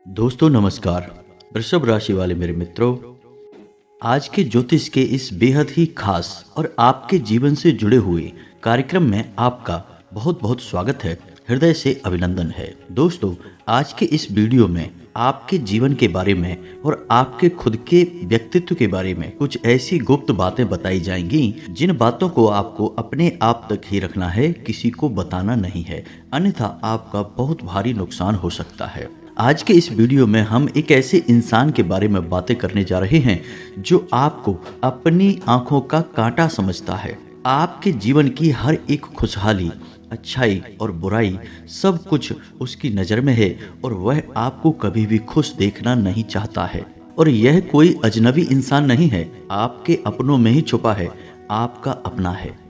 दोस्तों नमस्कार। वृषभ राशि वाले मेरे मित्रों, आज के ज्योतिष के इस बेहद ही खास और आपके जीवन से जुड़े हुए कार्यक्रम में आपका बहुत बहुत स्वागत है, हृदय से अभिनंदन है। दोस्तों, आज के इस वीडियो में आपके जीवन के बारे में और आपके खुद के व्यक्तित्व के बारे में कुछ ऐसी गुप्त बातें बताई जाएंगी जिन बातों को आपको अपने आप तक ही रखना है, किसी को बताना नहीं है, अन्यथा आपका बहुत भारी नुकसान हो सकता है। आज के इस वीडियो में हम एक ऐसे इंसान के बारे में बातें करने जा रहे हैं जो आपको अपनी आंखों का कांटा समझता है। आपके जीवन की हर एक खुशहाली, अच्छाई और बुराई सब कुछ उसकी नज़र में है और वह आपको कभी भी खुश देखना नहीं चाहता है। और यह कोई अजनबी इंसान नहीं है, आपके अपनों में ही छुपा है, आपका अपना है।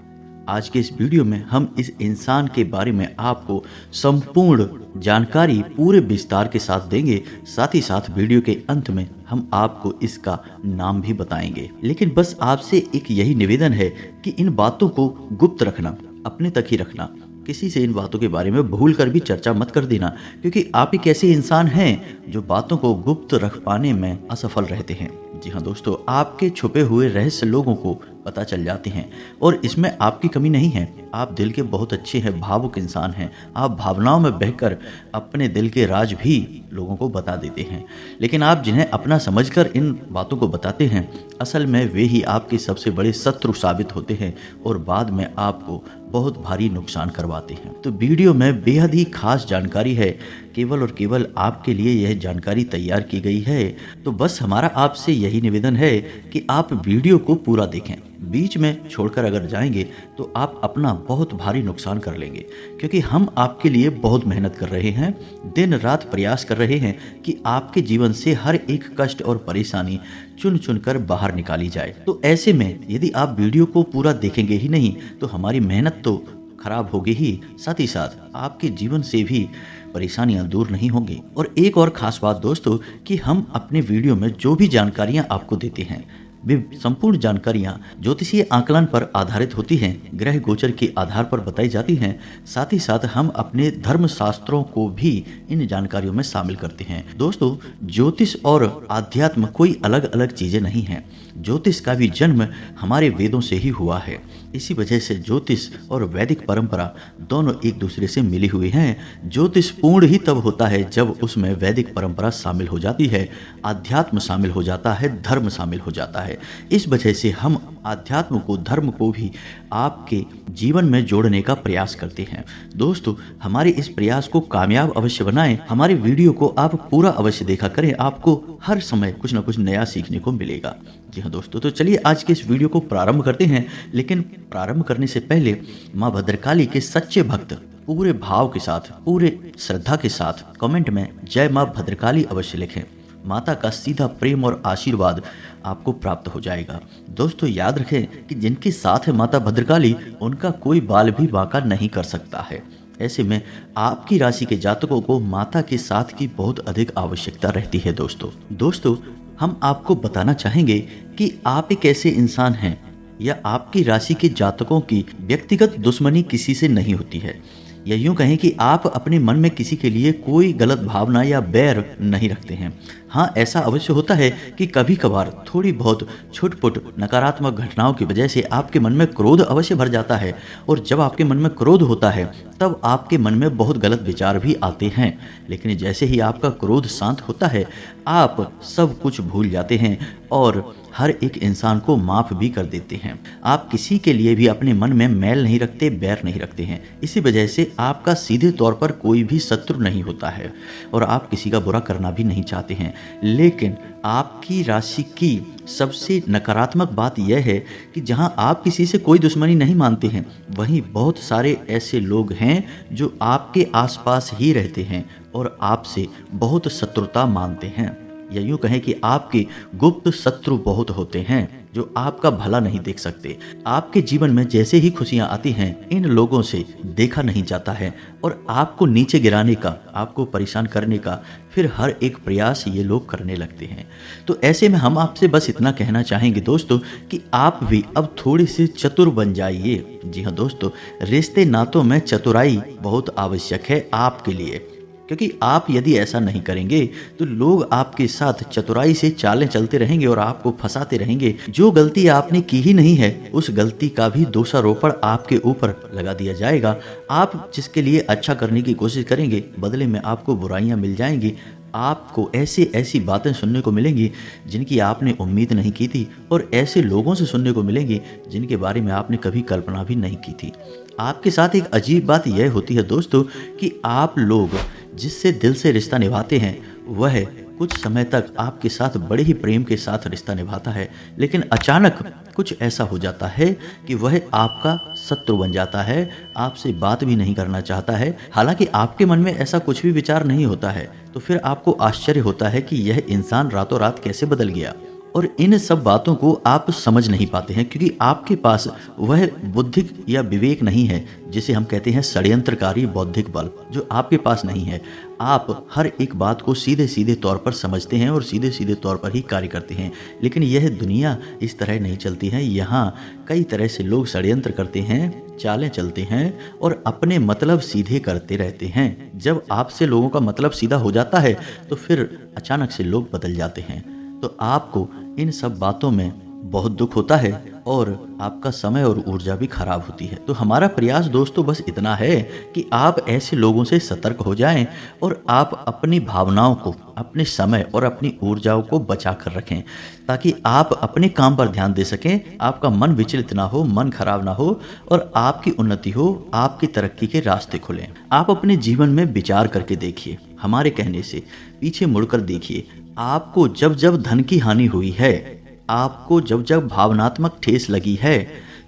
आज के इस वीडियो में हम इस इंसान के बारे में आपको संपूर्ण जानकारी पूरे विस्तार के साथ देंगे। साथ ही साथ वीडियो के अंत में हम आपको इसका नाम भी बताएंगे। लेकिन बस आपसे एक यही निवेदन है कि इन बातों को गुप्त रखना, अपने तक ही रखना। किसी से इन बातों के बारे में भूल कर भी चर्चा मत कर देना, क्योंकि आप एक ऐसे इंसान हैं जो बातों को गुप्त रख पाने में असफल रहते हैं। जी हाँ दोस्तों, आपके छुपे हुए रहस्य लोगों को पता चल जाते हैं और इसमें आपकी कमी नहीं है। आप दिल के बहुत अच्छे हैं, भावुक इंसान हैं। आप भावनाओं में बहकर अपने दिल के राज भी लोगों को बता देते हैं। लेकिन आप जिन्हें अपना समझकर इन बातों को बताते हैं, असल में वे ही आपके सबसे बड़े शत्रु साबित होते हैं और बाद में आपको बहुत भारी नुकसान करवाते हैं। तो वीडियो में बेहद ही खास जानकारी है, केवल और केवल आपके लिए यह जानकारी तैयार की गई है। तो बस हमारा आपसे यही निवेदन है कि आप वीडियो को पूरा देखें। बीच में छोड़कर अगर जाएंगे तो आप अपना बहुत भारी नुकसान कर लेंगे, क्योंकि हम आपके लिए बहुत मेहनत कर रहे हैं, दिन रात प्रयास कर रहे हैं कि आपके जीवन से हर एक कष्ट और परेशानी चुन चुन कर बाहर निकाली जाए। तो ऐसे में यदि आप वीडियो को पूरा देखेंगे ही नहीं तो हमारी मेहनत तो खराब होगी ही, साथ ही साथ आपके जीवन से भी परेशानियां दूर नहीं होंगी। और एक और खास बात दोस्तों, कि हम अपने वीडियो में जो भी जानकारियां आपको देते हैं वे संपूर्ण जानकारियां ज्योतिषीय आकलन पर आधारित होती हैं, ग्रह गोचर के आधार पर बताई जाती हैं। साथ ही साथ हम अपने धर्म शास्त्रों को भी इन जानकारियों में शामिल करते हैं। दोस्तों, ज्योतिष और आध्यात्म कोई अलग अलग चीजें नहीं हैं। ज्योतिष का भी जन्म हमारे वेदों से ही हुआ है। इसी वजह से ज्योतिष और वैदिक परंपरा दोनों एक दूसरे से मिली हुई हैं। ज्योतिष पूर्ण ही तब होता है जब उसमें वैदिक परंपरा शामिल हो जाती है, आध्यात्म शामिल हो जाता है, धर्म शामिल हो जाता है। इस वजह से हम आध्यात्म को, धर्म को भी आपके जीवन में जोड़ने का प्रयास करते हैं। दोस्तों, हमारे इस प्रयास को कामयाब अवश्य बनाएं। हमारे वीडियो को आप पूरा अवश्य देखा करें, आपको हर समय कुछ न कुछ नया सीखने को मिलेगा। जी हाँ दोस्तों, तो चलिए आज के इस वीडियो को प्रारंभ करते हैं। लेकिन प्रारंभ करने से पहले माँ भद्रकाली के सच्चे भक्त पूरे भाव के साथ, पूरे श्रद्धा के साथ कमेंट में जय माँ भद्रकाली अवश्य लिखें। माता का सीधा प्रेम और आशीर्वाद आपको प्राप्त हो जाएगा। दोस्तों, याद रखें कि जिनके साथ है माता भद्रकाली, उनका कोई बाल भी बांका नहीं कर सकता है। ऐसे में आपकी राशि के जातकों को माता के साथ की बहुत अधिक आवश्यकता रहती है। दोस्तों, हम आपको बताना चाहेंगे कि आप एक ऐसे इंसान हैं या आपकी राशि के जातकों की व्यक्तिगत दुश्मनी किसी से नहीं होती है, या यूं कहें कि आप अपने मन में किसी के लिए कोई गलत भावना या बैर नहीं रखते हैं। हाँ, ऐसा अवश्य होता है कि कभी कभार थोड़ी बहुत छुटपुट नकारात्मक घटनाओं की वजह से आपके मन में क्रोध अवश्य भर जाता है, और जब आपके मन में क्रोध होता है तब आपके मन में बहुत गलत विचार भी आते हैं। लेकिन जैसे ही आपका क्रोध शांत होता है, आप सब कुछ भूल जाते हैं और हर एक इंसान को माफ भी कर देते हैं। आप किसी के लिए भी अपने मन में मैल नहीं रखते, बैर नहीं रखते हैं। इसी वजह से आपका सीधे तौर पर कोई भी शत्रु नहीं होता है और आप किसी का बुरा करना भी नहीं चाहते हैं। लेकिन आपकी राशि की सबसे नकारात्मक बात यह है कि जहां आप किसी से कोई दुश्मनी नहीं मानते हैं, वहीं बहुत सारे ऐसे लोग हैं जो आपके आसपास ही रहते हैं और आपसे बहुत शत्रुता मानते हैं, या यूं कहें कि आपके गुप्त शत्रु बहुत होते हैं जो आपका भला नहीं देख सकते। आपके जीवन में जैसे ही खुशियां आती हैं, इन लोगों से देखा नहीं जाता है और आपको नीचे गिराने का, आपको परेशान करने का फिर हर एक प्रयास ये लोग करने लगते हैं। तो ऐसे में हम आपसे बस इतना कहना चाहेंगे दोस्तों कि आप भी अब थोड़े से चतुर बन जाइए। जी हाँ दोस्तों, रिश्ते नातों में चतुराई बहुत आवश्यक है आपके लिए। क्योंकि आप यदि ऐसा नहीं करेंगे तो लोग आपके साथ चतुराई से चालें चलते रहेंगे और आपको फंसाते रहेंगे। जो गलती आपने की ही नहीं है उस गलती का भी दोषारोपण आपके ऊपर लगा दिया जाएगा। आप जिसके लिए अच्छा करने की कोशिश करेंगे बदले में आपको बुराइयां मिल जाएंगी। आपको ऐसी बातें सुनने को मिलेंगी जिनकी आपने उम्मीद नहीं की थी और ऐसे लोगों से सुनने को मिलेंगी जिनके बारे में आपने कभी कल्पना भी नहीं की थी। आपके साथ एक अजीब बात यह होती है दोस्तों कि आप लोग जिससे दिल से रिश्ता निभाते हैं वह कुछ समय तक आपके साथ बड़े ही प्रेम के साथ रिश्ता निभाता है, लेकिन अचानक कुछ ऐसा हो जाता है कि वह आपका शत्रु बन जाता है, आपसे बात भी नहीं करना चाहता है। हालांकि आपके मन में ऐसा कुछ भी विचार नहीं होता है, तो फिर आपको आश्चर्य होता है कि यह इंसान रातों रात कैसे बदल गया। और इन सब बातों को आप समझ नहीं पाते हैं क्योंकि आपके पास वह बुद्धिक या विवेक नहीं है जिसे हम कहते हैं षड्यंत्रकारी बौद्धिक बल, जो आपके पास नहीं है। आप हर एक बात को सीधे सीधे तौर पर समझते हैं और सीधे सीधे तौर पर ही कार्य करते हैं, लेकिन यह दुनिया इस तरह नहीं चलती है। यहाँ कई तरह से लोग षड्यंत्र करते हैं, चालें चलते हैं और अपने मतलब सीधे करते रहते हैं। जब आपसे लोगों का मतलब सीधा हो जाता है तो फिर अचानक से लोग बदल जाते हैं। तो आपको इन सब बातों में बहुत दुख होता है और आपका समय और ऊर्जा भी खराब होती है। तो हमारा प्रयास दोस्तों बस इतना है कि आप ऐसे लोगों से सतर्क हो जाएं और आप अपनी भावनाओं को, अपने समय और अपनी ऊर्जाओं को बचा कर रखें ताकि आप अपने काम पर ध्यान दे सकें, आपका मन विचलित ना हो, मन खराब ना हो और आपकी उन्नति हो, आपकी तरक्की के रास्ते खुलें। आप अपने जीवन में विचार करके देखिए, हमारे कहने से पीछे मुड़कर देखिए। आपको जब जब धन की हानि हुई है, आपको जब जब भावनात्मक ठेस लगी है,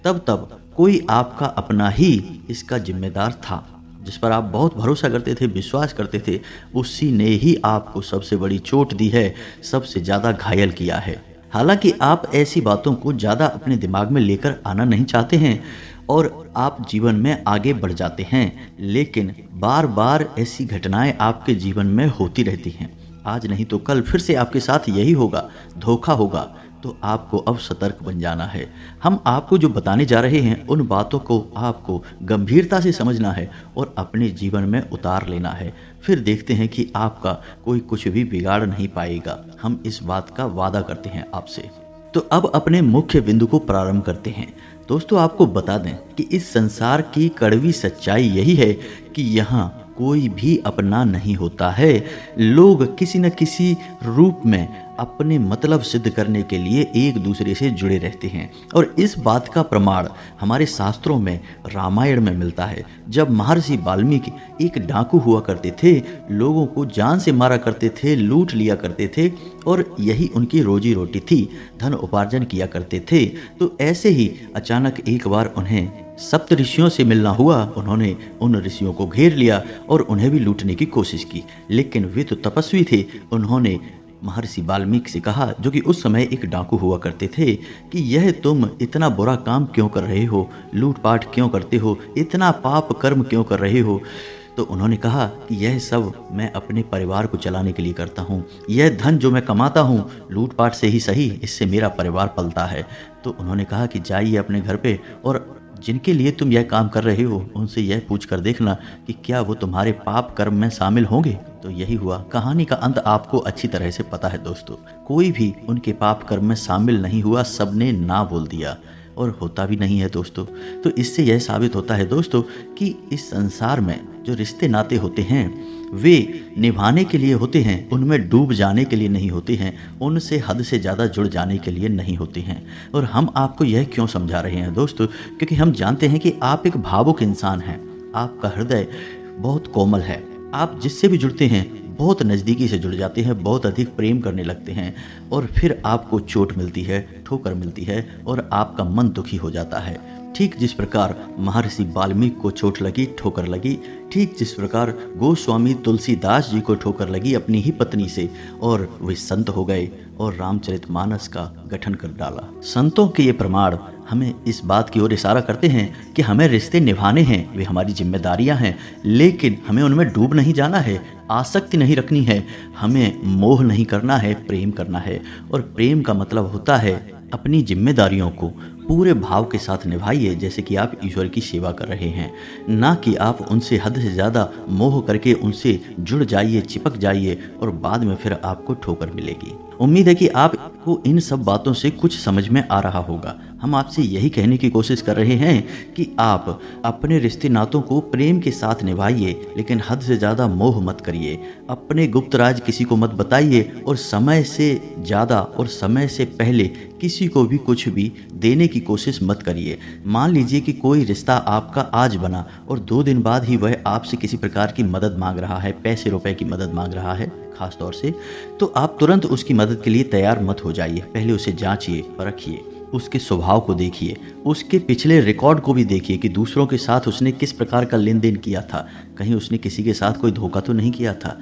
तब तब कोई आपका अपना ही इसका जिम्मेदार था। जिस पर आप बहुत भरोसा करते थे, विश्वास करते थे, उसी ने ही आपको सबसे बड़ी चोट दी है, सबसे ज़्यादा घायल किया है। हालांकि आप ऐसी बातों को ज़्यादा अपने दिमाग में लेकर आना नहीं चाहते हैं और आप जीवन में आगे बढ़ जाते हैं, लेकिन बार बार ऐसी घटनाएं आपके जीवन में होती रहती हैं। आज नहीं तो कल फिर से आपके साथ यही होगा, धोखा होगा। तो आपको अब सतर्क बन जाना है। हम आपको जो बताने जा रहे हैं उन बातों को आपको गंभीरता से समझना है और अपने जीवन में उतार लेना है। फिर देखते हैं कि आपका कोई कुछ भी बिगाड़ नहीं पाएगा। हम इस बात का वादा करते हैं आपसे। तो अब अपने मुख्य बिंदु को प्रारंभ करते हैं। दोस्तों, आपको बता दें कि इस संसार की कड़वी सच्चाई यही है कि यहाँ कोई भी अपना नहीं होता है। लोग किसी न किसी रूप में अपने मतलब सिद्ध करने के लिए एक दूसरे से जुड़े रहते हैं और इस बात का प्रमाण हमारे शास्त्रों में, रामायण में मिलता है। जब महर्षि वाल्मीकि एक डाकू हुआ करते थे, लोगों को जान से मारा करते थे, लूट लिया करते थे और यही उनकी रोजी रोटी थी, धन उपार्जन किया करते थे। तो ऐसे ही अचानक एक बार उन्हें सप्त ऋषियों से मिलना हुआ। उन्होंने उन ऋषियों को घेर लिया और उन्हें भी लूटने की कोशिश की, लेकिन वे तो तपस्वी थे। उन्होंने महर्षि वाल्मीकि से कहा, जो कि उस समय एक डाकू हुआ करते थे, कि यह तुम इतना बुरा काम क्यों कर रहे हो, लूटपाट क्यों करते हो, इतना पाप कर्म क्यों कर रहे हो। तो उन्होंने कहा कि यह सब मैं अपने परिवार को चलाने के लिए करता हूँ। यह धन जो मैं कमाता हूँ लूटपाट से ही सही, इससे मेरा परिवार पलता है। तो उन्होंने कहा कि जाइए अपने घर पे और जिनके लिए तुम यह काम कर रहे हो उनसे यह पूछ कर देखना कि क्या वो तुम्हारे पाप कर्म में शामिल होंगे। तो यही हुआ। कहानी का अंत आपको अच्छी तरह से पता है दोस्तों। कोई भी उनके पाप कर्म में शामिल नहीं हुआ, सबने ना बोल दिया और होता भी नहीं है दोस्तों। तो इससे यह साबित होता है दोस्तों कि इस संसार में जो रिश्ते नाते होते हैं वे निभाने के लिए होते हैं, उनमें डूब जाने के लिए नहीं होते हैं, उनसे हद से ज़्यादा जुड़ जाने के लिए नहीं होते हैं। और हम आपको यह क्यों समझा रहे हैं दोस्तों, क्योंकि हम जानते हैं कि आप एक भावुक इंसान हैं, आपका हृदय बहुत कोमल है। आप जिससे भी जुड़ते हैं बहुत नज़दीकी से जुड़ जाते हैं, बहुत अधिक प्रेम करने लगते हैं और फिर आपको चोट मिलती है, ठोकर मिलती है और आपका मन दुखी हो जाता है। ठीक जिस प्रकार महर्षि वाल्मीकि को चोट लगी, ठोकर लगी, ठीक जिस प्रकार गोस्वामी तुलसीदास जी को ठोकर लगी अपनी ही पत्नी से और वे संत हो गए और रामचरितमानस का गठन कर डाला। संतों के ये प्रमाण हमें इस बात की ओर इशारा करते हैं कि हमें रिश्ते निभाने हैं, वे हमारी जिम्मेदारियां हैं, लेकिन हमें उनमें डूब नहीं जाना है, आसक्ति नहीं रखनी है, हमें मोह नहीं करना है, प्रेम करना है। और प्रेम का मतलब होता है अपनी जिम्मेदारियों को पूरे भाव के साथ निभाइए, जैसे कि आप ईश्वर की सेवा कर रहे हैं, ना कि आप उनसे हद से ज़्यादा मोह करके उनसे जुड़ जाइए, चिपक जाइए और बाद में फिर आपको ठोकर मिलेगी। उम्मीद है कि आपको इन सब बातों से कुछ समझ में आ रहा होगा। हम आपसे यही कहने की कोशिश कर रहे हैं कि आप अपने रिश्ते नातों को प्रेम के साथ निभाइए, लेकिन हद से ज़्यादा मोह मत करिए। अपने गुप्त राज किसी को मत बताइए और समय से ज़्यादा और समय से पहले किसी को भी कुछ भी देने की कोशिश मत करिए। मान लीजिए कि कोई रिश्ता आपका आज बना और 2 दिन बाद ही वह आपसे किसी प्रकार की मदद मांग रहा है, पैसे रुपए की मदद मांग रहा है खास तौर से, तो आप तुरंत उसकी मदद के लिए तैयार मत हो जाइए। पहले उसे जांचिए, परखिए, उसके स्वभाव को देखिए, उसके पिछले रिकॉर्ड को भी देखिए कि दूसरों के साथ उसने किस प्रकार का लेन देन किया था, कहीं उसने किसी के साथ कोई धोखा तो नहीं किया था।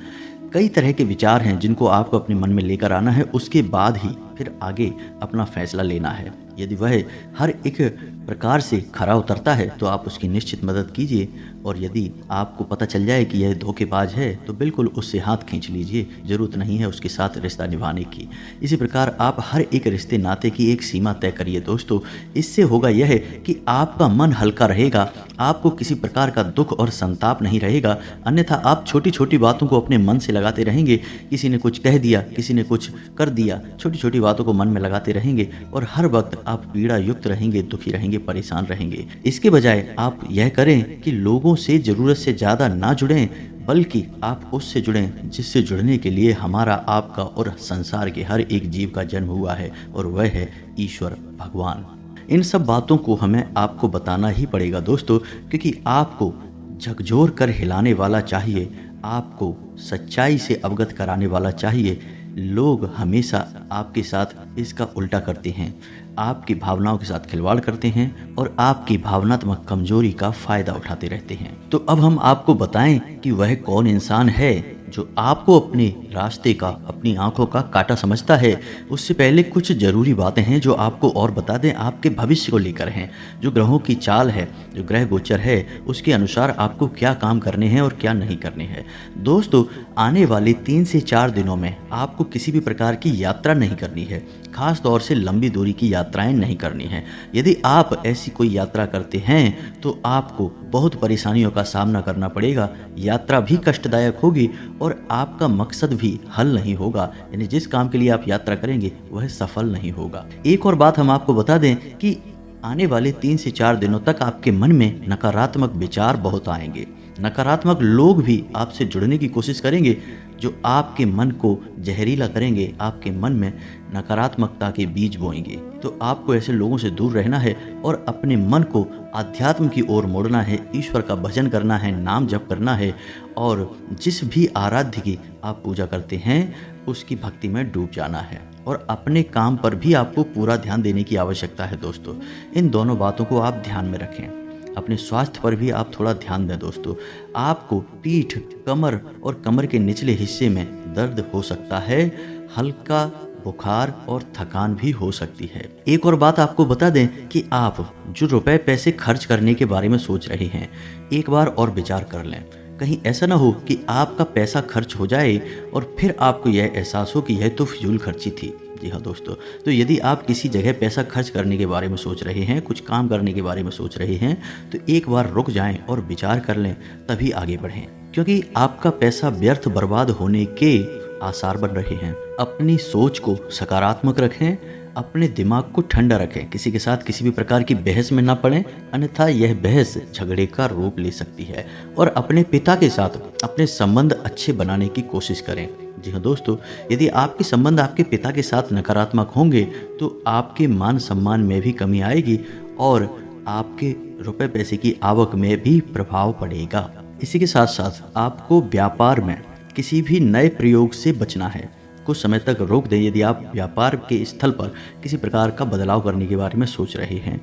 कई तरह के विचार हैं जिनको आपको अपने मन में लेकर आना है, उसके बाद ही फिर आगे अपना फैसला लेना है। यदि वह हर एक प्रकार से खरा उतरता है तो आप उसकी निश्चित मदद कीजिए, और यदि आपको पता चल जाए कि यह धोखेबाज है तो बिल्कुल उससे हाथ खींच लीजिए। ज़रूरत नहीं है उसके साथ रिश्ता निभाने की। इसी प्रकार आप हर एक रिश्ते नाते की एक सीमा तय करिए दोस्तों। इससे होगा यह कि आपका मन हल्का रहेगा, आपको किसी प्रकार का दुख और संताप नहीं रहेगा। अन्यथा आप छोटी छोटी बातों को अपने मन से लगाते रहेंगे। किसी ने कुछ कह दिया, किसी ने कुछ कर दिया, छोटी छोटी बातों को मन में लगाते रहेंगे और हर वक्त आप पीड़ा युक्त रहेंगे, दुखी रहेंगे, परेशान रहेंगे। इसके बजाय आप यह करें कि लोगों से ज़रूरत से ज़्यादा ना जुड़ें, बल्कि आप उससे जुड़ें जिससे जुड़ने के लिए हमारा, आपका और संसार के हर एक जीव का जन्म हुआ है, और वह है ईश्वर भगवान। इन सब बातों को हमें आपको बताना ही पड़ेगा दोस्तों, क्योंकि आपको झकझोर कर हिलाने वाला चाहिए, आपको सच्चाई से अवगत कराने वाला चाहिए। लोग हमेशा आपके साथ इसका उल्टा करते हैं, आपकी भावनाओं के साथ खिलवाड़ करते हैं और आपकी भावनात्मक कमजोरी का फायदा उठाते रहते हैं। तो अब हम आपको बताएं कि वह कौन इंसान है जो आपको अपने रास्ते का, अपनी आंखों का कांटा समझता है। उससे पहले कुछ जरूरी बातें हैं जो आपको और बता दें, आपके भविष्य को लेकर हैं। जो ग्रहों की चाल है, जो ग्रह गोचर है, उसके अनुसार आपको क्या काम करने हैं और क्या नहीं करने हैं। दोस्तों, आने वाले 3 से 4 दिनों में आपको किसी भी प्रकार की यात्रा नहीं करनी है, खास तौर से लंबी दूरी की यात्राएं नहीं करनी है। यदि आप ऐसी कोई यात्रा करते हैं तो आपको बहुत परेशानियों का सामना करना पड़ेगा। यात्रा भी कष्टदायक होगी और आपका मकसद भी हल नहीं होगा, यानी जिस काम के लिए आप यात्रा करेंगे वह सफल नहीं होगा। एक और बात हम आपको बता दें कि आने वाले 3 से 4 दिनों तक आपके मन में नकारात्मक विचार बहुत आएंगे। नकारात्मक लोग भी आपसे जुड़ने की कोशिश करेंगे जो आपके मन को जहरीला करेंगे, आपके मन में नकारात्मकता के बीज बोएंगे। तो आपको ऐसे लोगों से दूर रहना है और अपने मन को आध्यात्म की ओर मोड़ना है, ईश्वर का भजन करना है, नाम जप करना है, और जिस भी आराध्य की आप पूजा करते हैं उसकी भक्ति में डूब जाना है। और अपने काम पर भी आपको पूरा ध्यान देने की आवश्यकता है दोस्तों। इन दोनों बातों को आप ध्यान में रखें। अपने स्वास्थ्य पर भी आप थोड़ा ध्यान दें दोस्तों। आपको पीठ, कमर और कमर के निचले हिस्से में दर्द हो सकता है, हल्का बुखार और थकान भी हो सकती है। एक और बात आपको बता दें कि आप जो रुपए पैसे खर्च करने के बारे में सोच रहे हैं, एक बार और विचार कर लें। कहीं ऐसा ना हो कि आपका पैसा खर्च हो जाए और फिर आपको यह एहसास हो कि यह तो फिजूल खर्ची थी। जी हाँ दोस्तों, तो यदि आप किसी जगह पैसा खर्च करने के बारे में सोच रहे हैं, कुछ काम करने के बारे में सोच रहे हैं, तो एक बार रुक जाएं और विचार कर लें, तभी आगे बढ़ें, क्योंकि आपका पैसा व्यर्थ बर्बाद होने के आसार बन रहे हैं। अपनी सोच को सकारात्मक रखें, अपने दिमाग को ठंडा रखें, किसी के साथ किसी भी प्रकार की बहस में ना पड़ें, अन्यथा यह बहस झगड़े का रूप ले सकती है। और अपने पिता के साथ अपने संबंध अच्छे बनाने की कोशिश करें। जी हाँ दोस्तों, यदि आपके संबंध आपके पिता के साथ नकारात्मक होंगे तो आपके मान सम्मान में भी कमी आएगी और आपके रुपए पैसे की आवक में भी प्रभाव पड़ेगा। इसी के साथ साथ आपको व्यापार में किसी भी नए प्रयोग से बचना है। कुछ समय तक रोक दें यदि आप व्यापार के स्थल पर किसी प्रकार का बदलाव करने के बारे में सोच रहे हैं।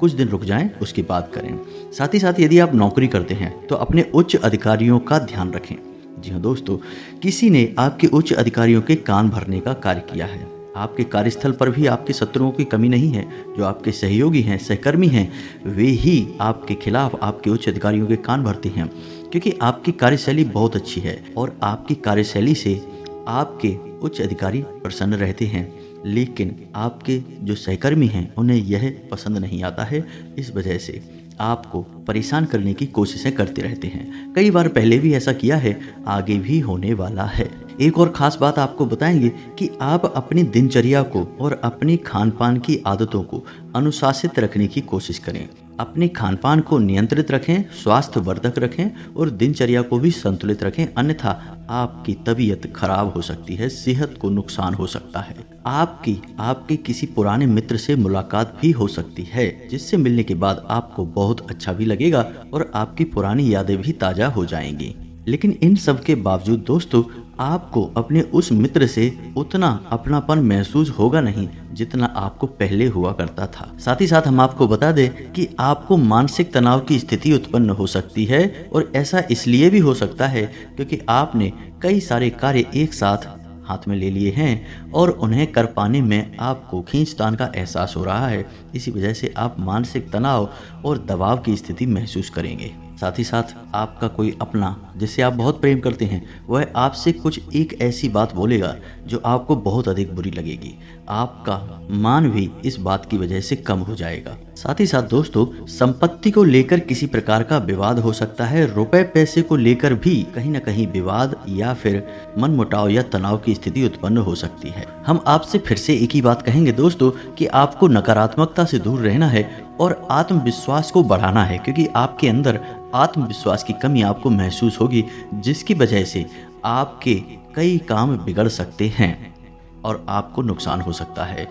कुछ दिन रुक जाएं, उसकी बात करें। साथ ही साथ यदि आप नौकरी करते हैं तो अपने उच्च अधिकारियों का ध्यान रखें। जी हाँ दोस्तों, किसी ने आपके उच्च अधिकारियों के कान भरने का कार्य किया है। आपके कार्यस्थल पर भी आपके शत्रुओं की कमी नहीं है। जो आपके सहयोगी हैं, सहकर्मी हैं, वे ही आपके खिलाफ आपके उच्च अधिकारियों के कान भरते हैं, क्योंकि आपकी कार्यशैली बहुत अच्छी है और आपकी कार्यशैली से आपके उच्च अधिकारी प्रसन्न रहते हैं। लेकिन आपके जो सहकर्मी हैं उन्हें यह पसंद नहीं आता है। इस वजह से आपको परेशान करने की कोशिशें करते रहते हैं। कई बार पहले भी ऐसा किया है, आगे भी होने वाला है। एक और ख़ास बात आपको बताएंगे कि आप अपनी दिनचर्या को और अपनी खान पान की आदतों को अनुशासित रखने की कोशिश करें। अपने खान पान को नियंत्रित रखें, स्वास्थ्यवर्धक रखें और दिनचर्या को भी संतुलित रखें, अन्यथा आपकी तबीयत खराब हो सकती है, सेहत को नुकसान हो सकता है। आपके किसी पुराने मित्र से मुलाकात भी हो सकती है, जिससे मिलने के बाद आपको बहुत अच्छा भी लगेगा और आपकी पुरानी यादें भी ताज़ा हो जाएंगी। लेकिन इन सब के बावजूद दोस्तों, आपको अपने उस मित्र से उतना अपनापन महसूस होगा नहीं जितना आपको पहले हुआ करता था। साथ ही साथ हम आपको बता दें कि आपको मानसिक तनाव की स्थिति उत्पन्न हो सकती है, और ऐसा इसलिए भी हो सकता है क्योंकि आपने कई सारे कार्य एक साथ हाथ में ले लिए हैं और उन्हें कर पाने में आपको खींचतान का एहसास हो रहा है। इसी वजह से आप मानसिक तनाव और दबाव की स्थिति महसूस करेंगे। साथ ही साथ आपका कोई अपना जिसे आप बहुत प्रेम करते हैं, वह आपसे कुछ एक ऐसी बात बोलेगा जो आपको बहुत अधिक बुरी लगेगी। आपका मान भी इस बात की वजह से कम हो जाएगा। साथ ही साथ दोस्तों, संपत्ति को लेकर किसी प्रकार का विवाद हो सकता है। रुपए पैसे को लेकर भी कहीं न कहीं विवाद या फिर मनमुटाव या तनाव की स्थिति उत्पन्न हो सकती है। हम आपसे फिर से एक ही बात कहेंगे दोस्तों कि आपको नकारात्मकता से दूर रहना है और आत्मविश्वास को बढ़ाना है, क्योंकि आपके अंदर आत्मविश्वास की कमी आपको महसूस होगी, जिसकी वजह से आपके कई काम बिगड़ सकते हैं और आपको नुकसान हो सकता है।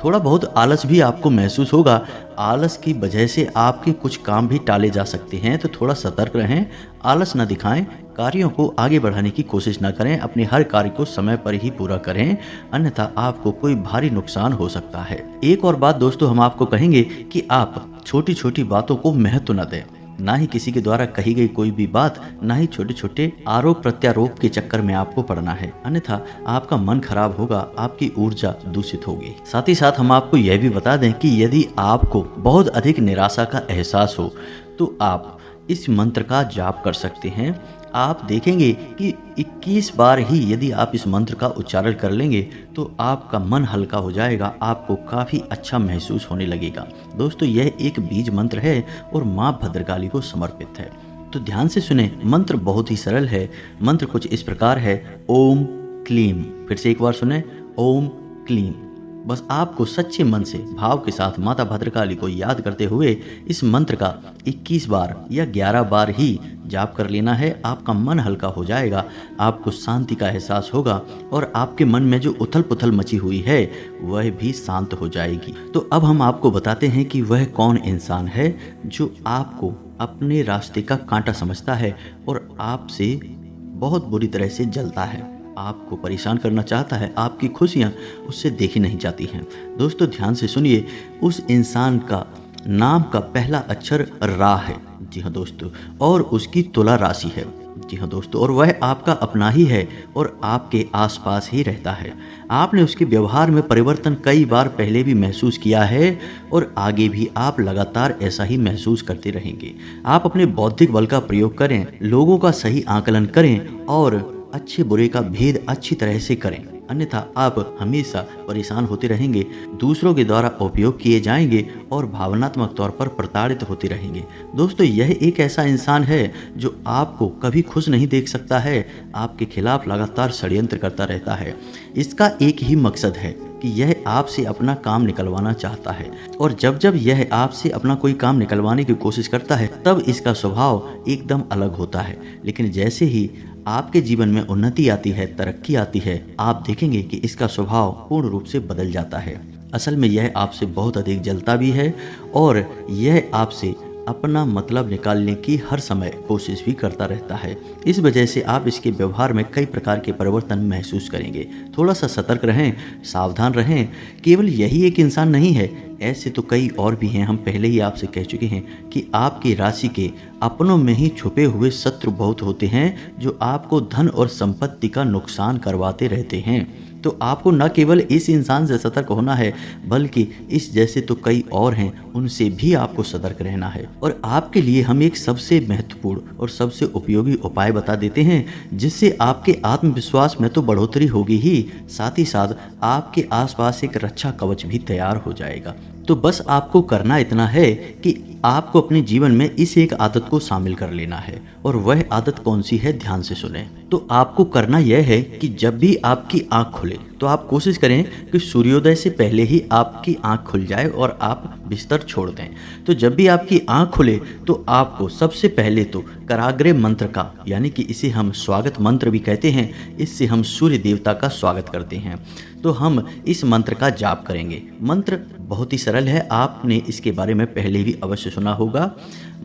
थोड़ा बहुत आलस भी आपको महसूस होगा। आलस की वजह से आपके कुछ काम भी टाले जा सकते हैं, तो थोड़ा सतर्क रहें, आलस न दिखाएं, कार्यों को आगे बढ़ाने की कोशिश न करें, अपने हर कार्य को समय पर ही पूरा करें, अन्यथा आपको कोई भारी नुकसान हो सकता है। एक और बात दोस्तों, हम आपको कहेंगे कि आप छोटी छोटी बातों को महत्व न दें। ना ही किसी के द्वारा कही गई कोई भी बात, ना ही छोटे छोटे आरोप प्रत्यारोप के चक्कर में आपको पड़ना है, अन्यथा आपका मन खराब होगा, आपकी ऊर्जा दूषित होगी। साथ ही साथ हम आपको यह भी बता दें कि यदि आपको बहुत अधिक निराशा का एहसास हो तो आप इस मंत्र का जाप कर सकते हैं। आप देखेंगे कि 21 बार ही यदि आप इस मंत्र का उच्चारण कर लेंगे तो आपका मन हल्का हो जाएगा, आपको काफ़ी अच्छा महसूस होने लगेगा। दोस्तों, यह एक बीज मंत्र है और माँ भद्रकाली को समर्पित है, तो ध्यान से सुने। मंत्र बहुत ही सरल है। मंत्र कुछ इस प्रकार है, ओम क्लीम। फिर से एक बार सुने, ओम क्लीम। बस आपको सच्चे मन से भाव के साथ माता भद्रकाली को याद करते हुए इस मंत्र का 21 बार या 11 बार ही जाप कर लेना है। आपका मन हल्का हो जाएगा, आपको शांति का एहसास होगा और आपके मन में जो उथल पुथल मची हुई है वह भी शांत हो जाएगी। तो अब हम आपको बताते हैं कि वह कौन इंसान है जो आपको अपने रास्ते का कांटा समझता है और आपसे बहुत बुरी तरह से जलता है, आपको परेशान करना चाहता है, आपकी खुशियाँ उससे देखी नहीं जाती हैं। दोस्तों, ध्यान से सुनिए। उस इंसान का नाम का पहला अक्षर रा है, जी हाँ दोस्तों, और उसकी तुला राशि है, जी हाँ दोस्तों, और वह आपका अपना ही है और आपके आसपास ही रहता है। आपने उसके व्यवहार में परिवर्तन कई बार पहले भी महसूस किया है और आगे भी आप लगातार ऐसा ही महसूस करते रहेंगे। आप अपने बौद्धिक बल का प्रयोग करें, लोगों का सही आकलन करें और अच्छे बुरे का भेद अच्छी तरह से करें, अन्यथा आप हमेशा परेशान होते रहेंगे, दूसरों के द्वारा उपयोग किए जाएंगे और भावनात्मक तौर पर प्रताड़ित होते रहेंगे। दोस्तों, यह एक ऐसा इंसान है जो आपको कभी खुश नहीं देख सकता है, आपके खिलाफ लगातार षड्यंत्र करता रहता है। इसका एक ही मकसद है कि यह आपसे अपना काम निकलवाना चाहता है, और जब जब यह आपसे अपना कोई काम निकलवाने की कोशिश करता है तब इसका स्वभाव एकदम अलग होता है। लेकिन जैसे ही आपके जीवन में उन्नति आती है, तरक्की आती है, आप देखेंगे कि इसका स्वभाव पूर्ण रूप से बदल जाता है। असल में यह आपसे बहुत अधिक जलता भी है और यह आपसे अपना मतलब निकालने की हर समय कोशिश भी करता रहता है। इस वजह से आप इसके व्यवहार में कई प्रकार के परिवर्तन महसूस करेंगे। थोड़ा सा सतर्क रहें, सावधान रहें। केवल यही एक इंसान नहीं है, ऐसे तो कई और भी हैं। हम पहले ही आपसे कह चुके हैं कि आपकी राशि के अपनों में ही छुपे हुए शत्रु बहुत होते हैं जो आपको धन और संपत्ति का नुकसान करवाते रहते हैं। तो आपको न केवल इस इंसान से सतर्क होना है, बल्कि इस जैसे तो कई और हैं, उनसे भी आपको सतर्क रहना है। और आपके लिए हम एक सबसे महत्वपूर्ण और सबसे उपयोगी उपाय बता देते हैं, जिससे आपके आत्मविश्वास में तो बढ़ोतरी होगी ही, साथ ही साथ आपके आसपास एक रक्षा कवच भी तैयार हो जाएगा। तो बस आपको करना इतना है कि आपको अपने जीवन में इस एक आदत को शामिल कर लेना है। और वह आदत कौन सी है, ध्यान से सुने। तो आपको करना यह है कि जब भी आपकी आंख खुले तो आप कोशिश करें कि सूर्योदय से पहले ही आपकी आंख खुल जाए और आप बिस्तर छोड़ दें। तो जब भी आपकी आंख खुले तो आपको सबसे पहले तो कराग्रे मंत्र का, यानी कि इसे हम स्वागत मंत्र भी कहते हैं, इससे हम सूर्य देवता का स्वागत करते हैं। तो हम इस मंत्र का जाप करेंगे। मंत्र बहुत ही सरल है, आपने इसके बारे में पहले भी अवश्य सुना होगा।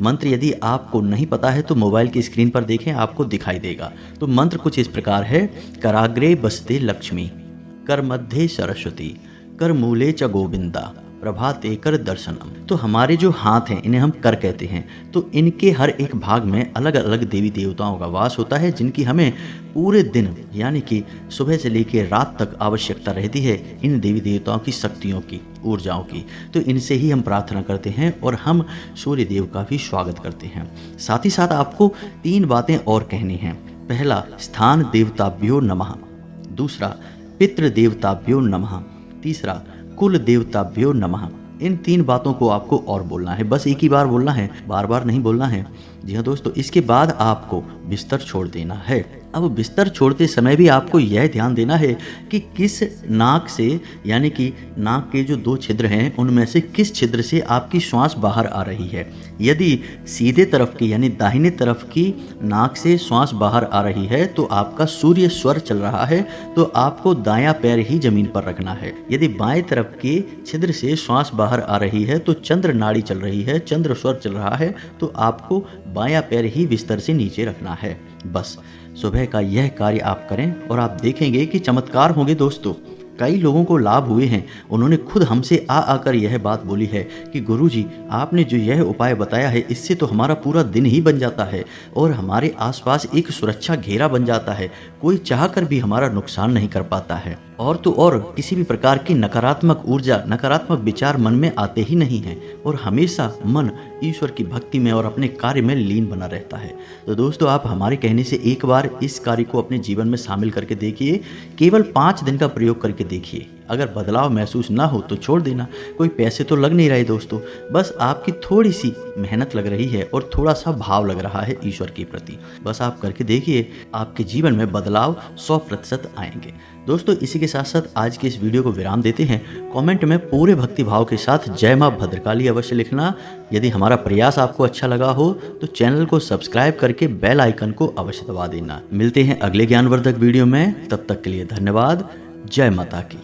मंत्र यदि आपको नहीं पता है तो मोबाइल की स्क्रीन पर देखें, आपको दिखाई देगा। तो मंत्र कुछ इस प्रकार है। कराग्रे बसते लक्ष्मी, कर मध्य सरस्वती, कर मूले च गोविंदा, प्रभाते कर दर्शनम। तो हमारे जो हाथ हैं इन्हें हम कर कहते हैं। तो इनके हर एक भाग में अलग अलग देवी देवताओं का वास होता है, जिनकी हमें पूरे दिन यानी कि सुबह से लेकर रात तक आवश्यकता रहती है इन देवी देवताओं की शक्तियों की, ऊर्जाओं की। तो इनसे ही हम प्रार्थना करते हैं और हम सूर्य देव का भी स्वागत करते हैं। साथ ही साथ आपको 3 बातें और कहनी हैं। पहला, स्थान देवताभ्यो नमः। दूसरा, पितृ देवताभ्यो नमः। तीसरा, कुल देवताभ्यो नमः। इन 3 बातों को आपको और बोलना है, बस एक ही बार बोलना है, बार बार नहीं बोलना है। जी हाँ दोस्तों, इसके बाद आपको बिस्तर छोड़ देना है। अब बिस्तर छोड़ते समय भी आपको यह ध्यान देना है कि किस नाक से, यानी कि नाक के जो 2 छिद्र हैं उनमें से किस छिद्र से आपकी श्वास बाहर आ रही है। यदि सीधे तरफ की यानी दाहिने तरफ की नाक से श्वास बाहर आ रही है तो आपका सूर्य स्वर चल रहा है, तो आपको दायां पैर ही जमीन पर रखना है। यदि बाएं तरफ के छिद्र से श्वास बाहर आ रही है तो चंद्र नाड़ी चल रही है, चंद्र स्वर चल रहा है, तो आपको बायां पैर ही बिस्तर से नीचे रखना है। बस सुबह का यह कार्य आप करें और आप देखेंगे कि चमत्कार होंगे दोस्तों। कई लोगों को लाभ हुए हैं, उन्होंने खुद हमसे आकर यह बात बोली है कि गुरुजी आपने जो यह उपाय बताया है इससे तो हमारा पूरा दिन ही बन जाता है और हमारे आसपास एक सुरक्षा घेरा बन जाता है, कोई चाहकर भी हमारा नुकसान नहीं कर पाता है। और तो और किसी भी प्रकार की नकारात्मक ऊर्जा, नकारात्मक विचार मन में आते ही नहीं हैं और हमेशा मन ईश्वर की भक्ति में और अपने कार्य में लीन बना रहता है। तो दोस्तों, आप हमारे कहने से एक बार इस कार्य को अपने जीवन में शामिल करके देखिए। केवल 5 दिन का प्रयोग करके देखिए, अगर बदलाव महसूस ना हो तो छोड़ देना। कोई पैसे तो लग नहीं रहे दोस्तों, बस आपकी थोड़ी सी मेहनत लग रही है और थोड़ा सा भाव लग रहा है ईश्वर के प्रति। बस आप करके देखिए, आपके जीवन में बदलाव 100% आएंगे। दोस्तों, इसी के साथ साथ आज के इस वीडियो को विराम देते हैं। कमेंट में पूरे भक्ति भाव के साथ जय मां भद्रकाली अवश्य लिखना। यदि हमारा प्रयास आपको अच्छा लगा हो तो चैनल को सब्सक्राइब करके बेल आइकन को अवश्य दबा देना। मिलते हैं अगले ज्ञानवर्धक वीडियो में, तब तक के लिए धन्यवाद। जय माता की।